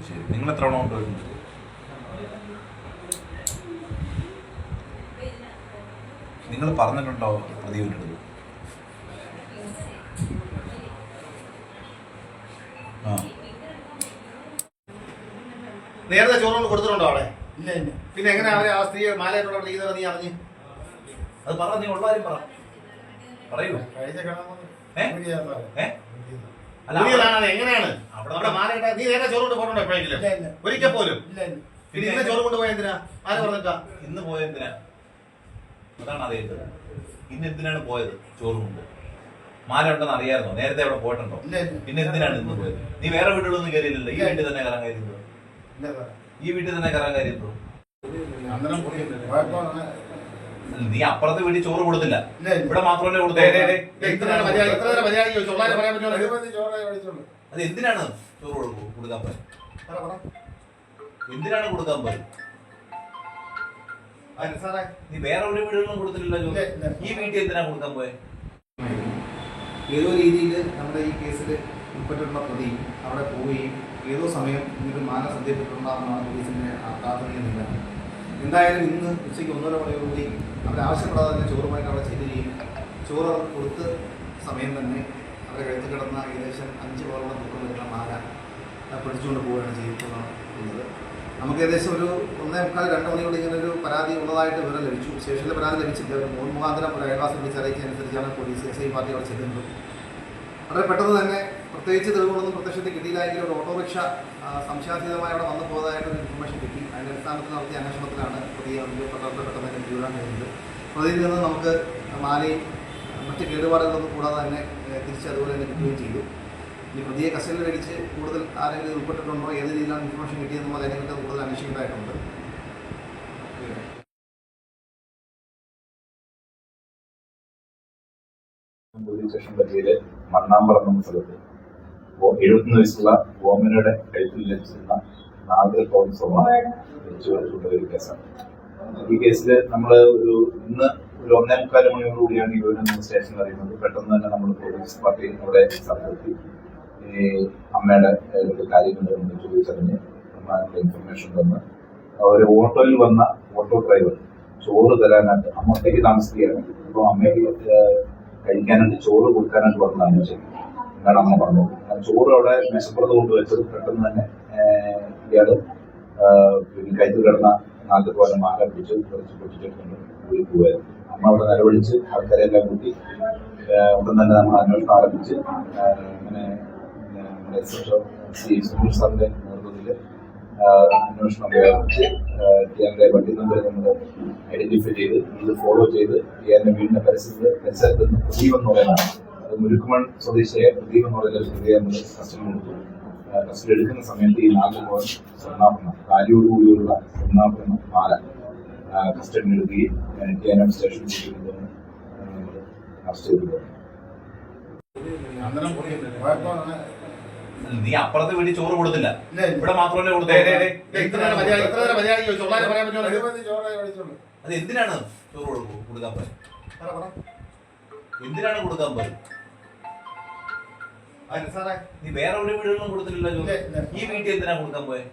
ശരി, നിങ്ങൾ എത്ര തവണ കൊണ്ടുപോയിട്ടുണ്ട്? നിങ്ങൾ പറഞ്ഞിട്ടുണ്ടോ പ്രതി വിട്ടത്? ആ, നേരത്തെ ചോറുകൊണ്ട് കൊടുത്തിട്ടുണ്ടോ അവിടെ? ഇല്ല ഇല്ല. പിന്നെ എങ്ങനെ അവരെ ആ സ്ത്രീ മാലയായിട്ടുള്ള ചെയ്തത് നീ അറിഞ്ഞ്? അത് പറ, നീ ഉള്ള കാര്യം പറയൂ. കഴിച്ച അല്ല, പുതിയതാണ് എങ്ങനെയാണ് അവിടെ അവിടെ മാലയിട്ട നീ നേരത്തെ ചോറ് കൊണ്ട് പോയിട്ടുണ്ടോ എപ്പോഴെങ്കിലും? ഇല്ല, ഇല്ല. ഒരിക്കൽ പോലും? ഇല്ല ഇല്ല. പിന്നെ ഇന്ന് ചോറ് കൊണ്ടുപോയ എന്തിനാ? ആര് പറഞ്ഞിട്ടാ? ഇന്ന് പോയതിനാ? അതാണ് അറിയുന്നത്. ഇന്ന് എന്തിനാണ് പോയത്? ചോറ് കൊണ്ട് മാല ഉണ്ടെന്ന് അറിയാമായിരുന്നോ? നേരത്തെ അവിടെ പോയിട്ടുണ്ടോ? ഇല്ല ഇല്ല. പിന്നെ എന്തിനാണ് ഇന്ന് പോയത്? നീ വേറെ വീടുകളൊന്നും കയറിയില്ലല്ലോ. ഈ വീട്ടിൽ തന്നെ കയറാൻ കയറിയതോ? ഇല്ല സാറേ. ഈ വീട്ടിൽ തന്നെ കയറാൻ കയറിയതോ? അന്നേരം പോയപ്പോ നീ അപ്പുറത്തെ വീട്ടിൽ ചോറ് കൊടുത്തില്ല, ഇല്ല ഇല്ല. ഇവിടെ മാത്രമല്ലേ കൊടുത്തേ? എത്ര നേരം മര്യാദ ചോദിച്ചു? ഉള്ളാരെ പറയാൻ പറ്റുമോ? എഴുപത് ചോറായി കഴിച്ചോളൂ. അത് എന്തിനാണ് ചോറ് കൊടുക്കാൻ പോയത്? എന്തിനാണ് കൊടുക്കാൻ പോയത്? സാറേ നീ വേറെ ഒരു വീടുകളിലും കൊടുത്തില്ലല്ലോ ചോറ്. ഇല്ല, ഇല്ല. ഈ വീട്ടിൽ എന്തിനാ കൊടുക്കാൻ പോയത്? ഏതോ രീതിയിൽ നമ്മുടെ ഈ കേസിൽ ഉൾപ്പെട്ടിട്ടുള്ള പ്രതി അവിടെ പോവുകയും ഏതോ സമയം ഇങ്ങനൊരു മാന ശ്രദ്ധയിൽപ്പെട്ടിട്ടുണ്ടാകുന്നതാണ് പോലീസിന്റെ പ്രാഥമിക നിഗമനം. എന്തായാലും ഇന്ന് ഉച്ചയ്ക്ക് 1:30 മണിയോടുകൂടി അവരാവശ്യപ്പെടാതെ തന്നെ ചോറുമായിട്ട് അവിടെ ചെല്ലുകയും ചോറ് കൊടുത്ത് സമയം തന്നെ അവരെ കഴുത്ത് കിടന്ന ഏകദേശം 5 പവനോളം തൂക്കം വരുന്ന മാല പിടിച്ചുകൊണ്ട് പോവുകയാണ് ചെയ്തിട്ടുള്ളത്. നമുക്ക് ഏകദേശം ഒരു 1:45-2 മണിയോട് ഇങ്ങനെ ഒരു പരാതി ഉള്ളതായിട്ട് വിവരം ലഭിച്ചു. സ്റ്റേഷനിലെ പരാതി ലഭിച്ചില്ല. ഒരു മുഖാന്തരം ഒരു അയൽവാസി വിളിച്ചറിയിച്ചതനുസരിച്ചാണ് പോലീസ് SI പാർട്ടി അവിടെ ചെല്ലുന്നത്. വളരെ പെട്ടെന്ന് തന്നെ പ്രത്യേകിച്ച് തെളിവുകളൊന്നും പ്രത്യക്ഷത്തിൽ കിട്ടിയില്ലായെങ്കിലും ഒരു ഓട്ടോറിക്ഷ സംശയാതീതമായി അവിടെ വന്നു പോയതായിട്ടൊരു ഇൻഫർമേഷൻ കിട്ടി. അതിൻ്റെ അടിസ്ഥാനത്തിൽ നടത്തിയ അന്വേഷണത്തിലാണ് പ്രതിയെ പെട്ടെന്ന് തന്നെ പിടികൂടാൻ കഴിയുന്നത്. പ്രതിയിൽ നിന്ന് നമുക്ക് മാലയും മറ്റ് കേടുപാടുകളൊന്നും കൂടാതെ തന്നെ തിരിച്ച് അതുപോലെ തന്നെ കിട്ടുകയും ചെയ്തു. ഈ പ്രതിയെ കസ്റ്റഡിയിൽ മേടിച്ച് കൂടുതൽ ആരെങ്കിലും ഉൾപ്പെട്ടിട്ടുണ്ടോ, ഏത് രീതിയിലാണ് ഇൻഫർമേഷൻ കിട്ടിയതെന്നുള്ള അതിനെക്കുറിച്ച് കൂടുതൽ അന്വേഷിക്കേണ്ടതായിട്ടുണ്ട്. പോലീസ് സ്റ്റേഷൻ പരിധിയില് മണ്ണാമ്പറം എന്ന സ്ഥലത്ത് 71 വയസ്സുള്ള ഓമനയുടെ കഴുത്തിൽ ലഭിച്ചിരുന്ന 4 പൗണ്ട് സ്വർണ്ണം വെച്ചു കൊടുത്തുള്ള ഒരു കേസാണ്. ഈ കേസിൽ നമ്മൾ ഇന്ന് ഒരു 1:45 മണിയോടുകൂടിയാണ് ഈ വിവരം സ്റ്റേഷനിൽ അറിയുന്നത്. പെട്ടെന്ന് തന്നെ നമ്മൾ പോലീസ് പാർട്ടി അവിടെ സ്ഥലത്തെത്തി ഈ അമ്മയുടെ കാര്യങ്ങൾ ചോദിച്ചറിഞ്ഞ് അമ്മയുടെ ഇൻഫർമേഷൻ തന്ന് ഒരു ഓട്ടോയിൽ വന്ന ഓട്ടോ ഡ്രൈവർ ചോറ് തരാനായിട്ട് അമ്മ ഒറ്റയ്ക്ക് താമസിക്കുകയാണ്. അപ്പോൾ അമ്മയ്ക്ക് കഴിക്കാനായിട്ട് ചോറ് കൊടുക്കാനായിട്ട് വന്നതാണ് എന്നാണ് അമ്മ പറഞ്ഞത്. ചോറ് അവിടെ മേശപ്പുറത്ത് കൊണ്ടുവച്ചത് പെട്ടെന്ന് തന്നെ ഇയാള് കയറ്റി കിടന്ന 4 പവൻ മാല പിടിച്ച് പൊട്ടിച്ചെടുത്തുകൊണ്ട് കൂടി പോവായിരുന്നു. അമ്മ അവിടെ നിലവിളിച്ച് ആൾക്കാരെല്ലാം കൂട്ടി ഉടൻ തന്നെ നമ്മൾ അന്വേഷണം ആരംഭിച്ച് അങ്ങനെ സുനിൽ സാറിന്റെ നേതൃത്വത്തിൽ അന്വേഷണം വ്യാപിച്ച് ടിയാന്റെ വണ്ടി നമ്പർ നമ്മൾ ഐഡന്റിഫൈ ചെയ്ത് ഇത് ഫോളോ ചെയ്ത് ടിയാന്റെ വീടിന്റെ പരിസരത്ത് നിന്ന് പ്രദീപ് എന്ന് പറയുന്നതാണ്. അത് മുരുക്കുമൺ സ്വദേശിയായ പ്രദീപ് എന്ന് പറയുന്ന പ്രതിയെ നമ്മൾ കസ്റ്റഡി എടുത്തു. കസ്റ്റഡി എടുക്കുന്ന സമയത്ത് ഈ 4 പവൻ സ്വർണ്ണാഭരണം കാലിയോടുകൂടിയുള്ള സ്വർണ്ണാഭരണം മാല കസ്റ്റഡി എടുക്കുകയും ടിയാനം സ്റ്റേഷനിൽ അറസ്റ്റ് ചെയ്തു. അന്നേരം പോയപ്പോ നീ അപ്പുറത്തെ വീട്ടിൽ ചോറ് കൊടുത്തില്ല, ഇല്ല ഇല്ല. ഇവിടെ മാത്രമല്ലേ കൊടുത്തേ? എത്ര നേരം മര്യാദ ചോദിച്ചു? ഉള്ളാരെ പറയാൻ പറ്റുമോ? 70 ചോറായി കഴിച്ചോളൂ. അത് എന്തിനാണ് ചോറ് കൊടുക്കാൻ പോയത്? എന്തിനാണ് കൊടുക്കാൻ പോയത്? സാറേ നീ വേറെ ഒരു വീടുകളിലും കൊടുത്തില്ലല്ലോ ചോറ്. ഇല്ല, ഇല്ല. ഈ വീട്ടിൽ എന്തിനാ കൊടുക്കാൻ പോയത്?